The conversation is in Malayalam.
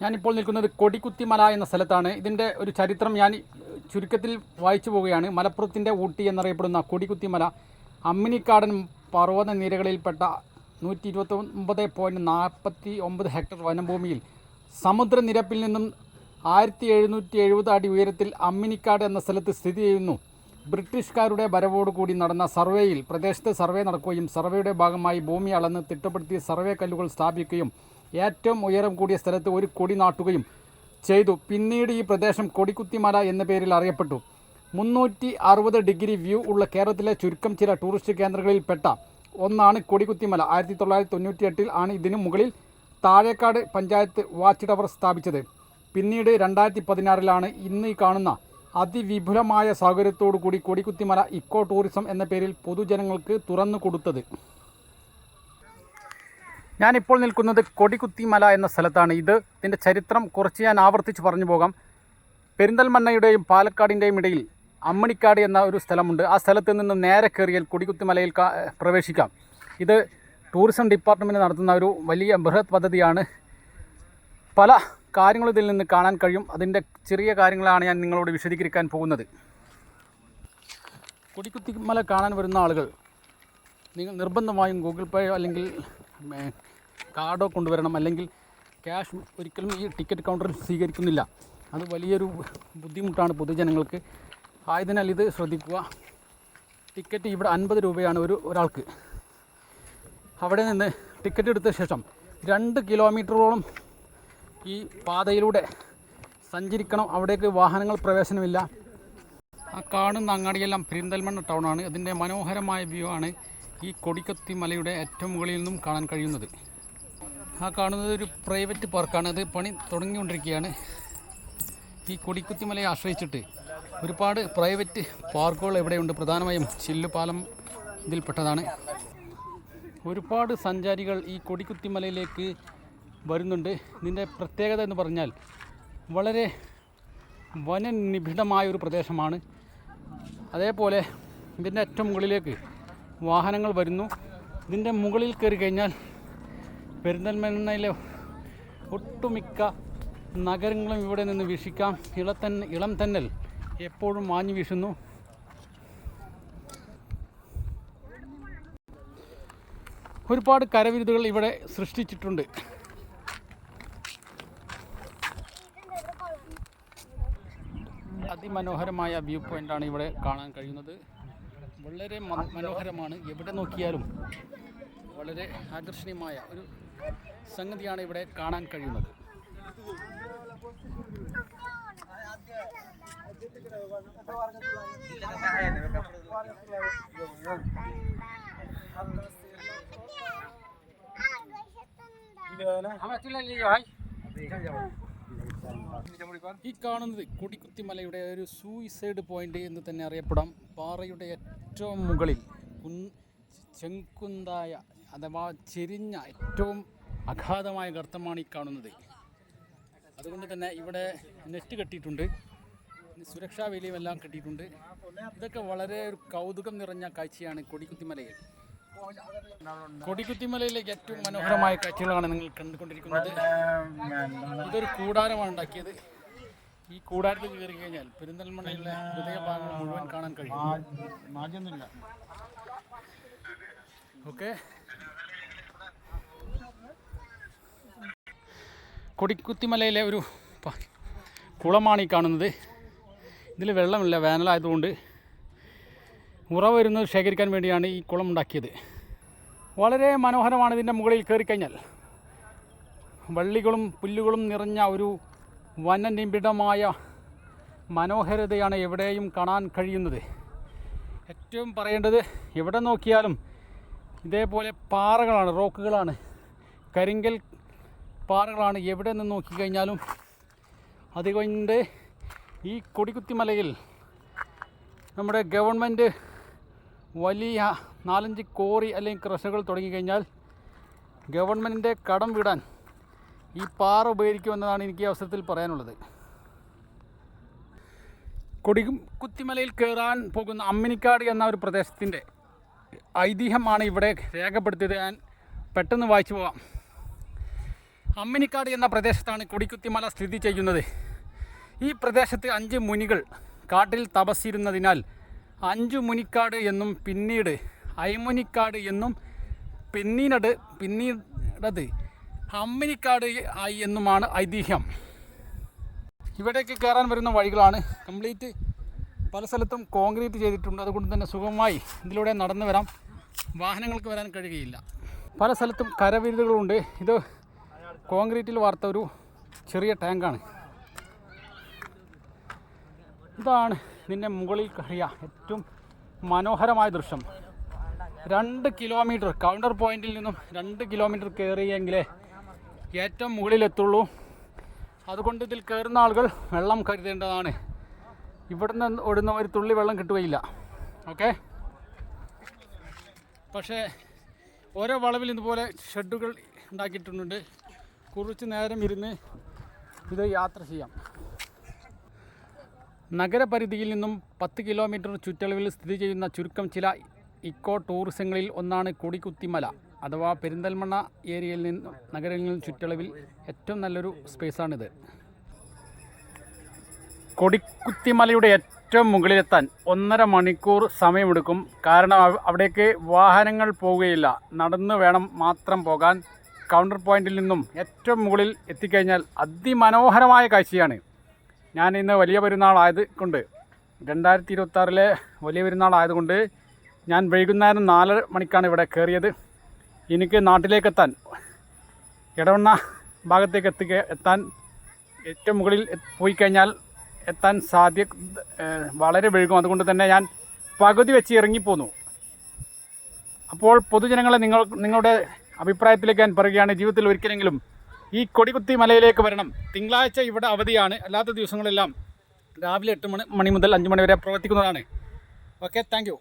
ഞാനിപ്പോൾ നിൽക്കുന്നത് കൊടിക്കുത്തിമല എന്ന സ്ഥലത്താണ്. ഇതിൻ്റെ ഒരു ചരിത്രം ഞാൻ ചുരുക്കത്തിൽ വായിച്ചു പോവുകയാണ്. മലപ്പുറത്തിൻ്റെ ഊട്ടി എന്നറിയപ്പെടുന്ന കൊടിക്കുത്തിമല അമ്മിനിക്കാടൻ പർവ്വതനിരകളിൽപ്പെട്ട 129.49 ഹെക്ടർ വനഭൂമിയിൽ സമുദ്രനിരപ്പിൽ നിന്നും 1770 അടി ഉയരത്തിൽ അമ്മിനിക്കാട് എന്ന സ്ഥലത്ത് സ്ഥിതി ചെയ്യുന്നു. ബ്രിട്ടീഷുകാരുടെ വരവോടുകൂടി നടന്ന സർവേയിൽ പ്രദേശത്ത് സർവേ നടക്കുകയും സർവേയുടെ ഭാഗമായി ഭൂമി അളന്ന് തിട്ടപ്പെടുത്തി സർവേ കല്ലുകൾ സ്ഥാപിക്കുകയും ഏറ്റവും ഉയരം കൂടിയ സ്ഥലത്ത് ഒരു കൊടി നാട്ടുകയും ചെയ്തു. പിന്നീട് ഈ പ്രദേശം കൊടിക്കുത്തിമല എന്ന പേരിൽ അറിയപ്പെട്ടു. 360 ഡിഗ്രി വ്യൂ ഉള്ള കേരളത്തിലെ ചുരുക്കം ചില ടൂറിസ്റ്റ് കേന്ദ്രങ്ങളിൽപ്പെട്ട ഒന്നാണ് കൊടിക്കുത്തിമല. 1998 ആണ് ഇതിനു മുകളിൽ താഴേക്കാട് പഞ്ചായത്ത് വാച്ച് ടവർ സ്ഥാപിച്ചത്. പിന്നീട് 2016 ഇന്ന് ഈ കാണുന്ന അതിവിപുലമായ സൗകര്യത്തോടു കൂടി കൊടിക്കുത്തിമല ഇക്കോ ടൂറിസം എന്ന പേരിൽ പൊതുജനങ്ങൾക്ക് തുറന്നു കൊടുത്തത്. ഞാനിപ്പോൾ നിൽക്കുന്നത് കൊടിക്കുത്തിമല എന്ന സ്ഥലത്താണ്. ഇതിൻ്റെ ചരിത്രം കുറച്ച് ഞാൻ ആവർത്തിച്ച് പറഞ്ഞു പോകാം. പെരിന്തൽമണ്ണയുടെയും പാലക്കാടിൻ്റെയും ഇടയിൽ അമ്മണിക്കാട് എന്ന ഒരു സ്ഥലമുണ്ട്. ആ സ്ഥലത്ത് നിന്നും നേരെ കയറിയാൽ കൊടിക്കുത്തിമലയിൽ പ്രവേശിക്കാം. ഇത് ടൂറിസം ഡിപ്പാർട്ട്മെൻറ്റ് നടത്തുന്ന ഒരു വലിയ ബൃഹത് പദ്ധതിയാണ്. പല കാര്യങ്ങളും ഇതിൽ നിന്ന് കാണാൻ കഴിയും. അതിൻ്റെ ചെറിയ കാര്യങ്ങളാണ് ഞാൻ നിങ്ങളോട് വിശദീകരിക്കാൻ പോകുന്നത്. കൊടിക്കുത്തിമല കാണാൻ വരുന്ന ആളുകൾ നിങ്ങൾ നിർബന്ധമായും ഗൂഗിൾ പേ അല്ലെങ്കിൽ കാർഡോ കൊണ്ടുവരണം. അല്ലെങ്കിൽ ക്യാഷ് ഒരിക്കലും ഈ ടിക്കറ്റ് കൗണ്ടറിൽ സ്വീകരിക്കുന്നില്ല. അത് വലിയൊരു ബുദ്ധിമുട്ടാണ് പൊതുജനങ്ങൾക്ക്. ആയതിനാൽ ഇത് ശ്രദ്ധിക്കുക. ടിക്കറ്റ് ഇവിടെ 50 രൂപയാണ് ഒരാൾക്ക്. അവിടെ നിന്ന് ടിക്കറ്റ് എടുത്ത ശേഷം 2 കിലോമീറ്ററോളം ഈ പാതയിലൂടെ സഞ്ചരിക്കണം. അവിടേക്ക് വാഹനങ്ങൾ പ്രവേശനമില്ല. ആ കാണുന്ന അങ്ങാടിയെല്ലാം പെരിന്തൽമണ്ണ ടൗണാണ്. അതിൻ്റെ മനോഹരമായ വ്യൂ ആണ് ഈ കൊടിക്കുത്തിമലയുടെ ഏറ്റവും മുകളിൽ നിന്നും കാണാൻ കഴിയുന്നത്. ആ കാണുന്നത് ഒരു പ്രൈവറ്റ് പാർക്കാണ്. അത് പണി തുടങ്ങിക്കൊണ്ടിരിക്കുകയാണ്. ഈ കൊടിക്കുത്തിമലയെ ആശ്രയിച്ചിട്ട് ഒരുപാട് പ്രൈവറ്റ് പാർക്കുകൾ ഇവിടെയുണ്ട്. പ്രധാനമായും ചില്ലുപാലം ഇതിൽപ്പെട്ടതാണ്. ഒരുപാട് സഞ്ചാരികൾ ഈ കൊടിക്കുത്തിമലയിലേക്ക് വരുന്നുണ്ട്. ഇതിൻ്റെ പ്രത്യേകത എന്ന് പറഞ്ഞാൽ വളരെ വനനിബിഡമായ ഒരു പ്രദേശമാണ്. അതേപോലെ ഇതിൻ്റെ ഏറ്റവും മുകളിലേക്ക് വാഹനങ്ങൾ വരുന്നു. ഇതിൻ്റെ മുകളിൽ കയറി കഴിഞ്ഞാൽ പെരിന്തൽമണ്ണയിലെ ഒട്ടുമിക്ക നഗരങ്ങളും ഇവിടെ നിന്ന് വീക്ഷിക്കാം. ഇളം തെന്നൽ എപ്പോഴും മാഞ്ഞു വീശുന്നു. ഒരുപാട് കരവിരുതുകൾ ഇവിടെ സൃഷ്ടിച്ചിട്ടുണ്ട്. അതിമനോഹരമായ വ്യൂ പോയിൻ്റാണ് ഇവിടെ കാണാൻ കഴിയുന്നത്. വളരെ മനോഹരമാണ്. എവിടെ നോക്കിയാലും വളരെ ആകർഷണീയമായ ഒരു സംഗതിയാണ് ഇവിടെ കാണാൻ കഴിയുന്നത്. ഈ കാണുന്നത് കൊടിക്കുത്തിമലയുടെ ഒരു സൂയിസൈഡ് പോയിന്റ് എന്ന് തന്നെ അറിയപ്പെടാം. പാറയുടെ ഏറ്റവും മുകളിൽ ചെങ്കുന്തായ അഥവാ ചെരിഞ്ഞ ഏറ്റവും അഗാധമായ ഗർത്തമാണ് ഈ കാണുന്നത്. അതുകൊണ്ട് തന്നെ ഇവിടെ നെറ്റ് കെട്ടിയിട്ടുണ്ട്, സുരക്ഷാ വേലിയുമെല്ലാം കെട്ടിയിട്ടുണ്ട്. ഇതൊക്കെ വളരെ ഒരു കൗതുകം നിറഞ്ഞ കാഴ്ചയാണ് കൊടിക്കുത്തിമലയിൽ. കൊടിക്കുത്തിമലയിലേക്ക് ഏറ്റവും മനോഹരമായ കാഴ്ചകളാണ് നിങ്ങൾ കണ്ടുകൊണ്ടിരിക്കുന്നത്. ഇതൊരു കൂടാരമാണ് ഉണ്ടാക്കിയത്. ഈ കൂടാരത്തിൽ കയറി കഴിഞ്ഞാൽ പെരിന്തൽമണ്ണയിലെ ഹൃദയഭാഗങ്ങൾ മുഴുവൻ കാണാൻ കഴിയും. ഓക്കെ, കൊടിക്കുത്തിമലയിലെ ഒരു കുളമാണ് ഈ കാണുന്നത്. ഇതിൽ വെള്ളമില്ല, വേനലായതുകൊണ്ട് ഉറവ വരുന്നത് ശേഖരിക്കാൻ വേണ്ടിയാണ് ഈ കുളം ഉണ്ടാക്കിയത്. വളരെ മനോഹരമാണ്. ഇതിൻ്റെ മുകളിൽ കയറിക്കഴിഞ്ഞാൽ വള്ളികളും പുല്ലുകളും നിറഞ്ഞ ഒരു വനനിബിഡമായ മനോഹരതയാണ് എവിടെയും കാണാൻ കഴിയുന്നത്. ഏറ്റവും പറയേണ്ടത്, എവിടെ നോക്കിയാലും ഇതേപോലെ പാറകളാണ്, റോക്കുകളാണ്, കരിങ്കൽ പാറകളാണ് എവിടെ നിന്ന് നോക്കിക്കഴിഞ്ഞാലും. അതുകൊണ്ട് ഈ കൊടിക്കുത്തിമലയിൽ നമ്മുടെ ഗവൺമെൻറ് വലിയ 4-5 കോറി അല്ലെങ്കിൽ ക്രഷുകൾ തുടങ്ങിക്കഴിഞ്ഞാൽ ഗവൺമെൻറ്റിൻ്റെ കടം വിടാൻ ഈ പാറ ഉപകരിക്കുമെന്നതാണ് എനിക്ക് ഈ അവസരത്തിൽ പറയാനുള്ളത്. കൊടിക്കുത്തിമലയിൽ കയറാൻ പോകുന്ന അമ്മിനിക്കാട് എന്ന ഒരു പ്രദേശത്തിൻ്റെ ഐതിഹ്യമാണ് ഇവിടെ രേഖപ്പെടുത്തിയത്. ഞാൻ പെട്ടെന്ന് വായിച്ചു പോവാം. അമ്മിനിക്കാട് എന്ന പ്രദേശത്താണ് കൊടിക്കുത്തിമല സ്ഥിതി ചെയ്യുന്നത്. ഈ പ്രദേശത്ത് 5 മുനികൾ കാട്ടിൽ തപസ്സിരുന്നതിനാൽ 5 മുനിക്കാട് എന്നും പിന്നീട് അയ്മുനിക്കാട് എന്നും പിന്നീടത് അമ്മിനിക്കാട് ആയി എന്നുമാണ് ഐതിഹ്യം. ഇവിടേക്ക് കയറാൻ വരുന്ന വഴികളാണ് കംപ്ലീറ്റ് പല സ്ഥലത്തും കോൺക്രീറ്റ് ചെയ്തിട്ടുണ്ട്. അതുകൊണ്ട് തന്നെ സുഗമമായി ഇതിലൂടെ നടന്നു വരാം. വാഹനങ്ങൾക്ക് വരാൻ കഴിയുകയില്ല. പല സ്ഥലത്തും കരവിരുതുകളുണ്ട്. ഇത് കോൺക്രീറ്റിൽ വാർത്ത ഒരു ചെറിയ ടാങ്കാണ്. ഇതാണ് ഇതിൻ്റെ മുകളിൽ കഴിയ ഏറ്റവും മനോഹരമായ ദൃശ്യം. 2 കിലോമീറ്റർ കൗണ്ടർ പോയിന്റിൽ നിന്നും 2 കിലോമീറ്റർ കയറിയെങ്കിലേ ഏറ്റവും മുകളിലെത്തുള്ളൂ. അതുകൊണ്ട് ഇതിൽ കയറുന്ന ആളുകൾ വെള്ളം കരുതേണ്ടതാണ്. ഇവിടുന്ന് ഓടുന്ന ഒരു തുള്ളി വെള്ളം കിട്ടുകയില്ല. ഓക്കെ, പക്ഷേ ഓരോ വളവിൽ ഇതുപോലെ ഷെഡുകൾ ഉണ്ടാക്കിയിട്ടുണ്ട്. കുറച്ച് നേരം ഇരുന്ന് ഇത് യാത്ര ചെയ്യാം. നഗരപരിധിയിൽ നിന്നും 10 കിലോമീറ്റർ ചുറ്റളവിൽ സ്ഥിതി ചെയ്യുന്ന ചുരുക്കം ചില ഇക്കോ ടൂറിസങ്ങളിൽ ഒന്നാണ് കൊടിക്കുത്തിമല അഥവാ പെരിന്തൽമണ്ണ ഏരിയയിൽ നിന്നും നഗരങ്ങളിൽ നിന്നും ചുറ്റളവിൽ ഏറ്റവും നല്ലൊരു സ്പേസാണിത്. കൊടിക്കുത്തിമലയുടെ ഏറ്റവും മുകളിലെത്താൻ 1.5 മണിക്കൂർ സമയമെടുക്കും. കാരണം അവിടേക്ക് വാഹനങ്ങൾ പോവുകയില്ല, നടന്നു വേണം മാത്രം പോകാൻ. കൗണ്ടർ പോയിന്റിൽ നിന്നും ഏറ്റവും മുകളിൽ എത്തിക്കഴിഞ്ഞാൽ അതിമനോഹരമായ കാഴ്ചയാണ്. ഞാൻ ഇന്ന് വലിയ പെരുന്നാളായത് കൊണ്ട് 2026 വലിയ പെരുന്നാളായതുകൊണ്ട് ഞാൻ വൈകുന്നേരം 4 മണിക്കാണ് ഇവിടെ കയറിയത്. എനിക്ക് നാട്ടിലേക്കെത്താൻ ഇടവണ്ണ ഭാഗത്തേക്ക് എത്താൻ ഏറ്റവും മുകളിൽ പോയി കഴിഞ്ഞാൽ എത്താൻ വളരെ വൈകും. അതുകൊണ്ട് തന്നെ ഞാൻ പകുതി വെച്ച് ഇറങ്ങിപ്പോന്നു. അപ്പോൾ പൊതുജനങ്ങളെ നിങ്ങളുടെ അഭിപ്രായത്തിലേക്ക് ഞാൻ പറയുകയാണ്, ജീവിതത്തിൽ ഒരിക്കലെങ്കിലും ഈ കൊടിക്കുത്തി മലയിലേക്ക് വരണം. തിങ്കളാഴ്ച ഇവിടെ അവധിയാണ്. അല്ലാത്ത ദിവസങ്ങളെല്ലാം രാവിലെ 8 മണി മുതൽ 5 മണി വരെ പ്രവർത്തിക്കുന്നതാണ്. Okay, thank you.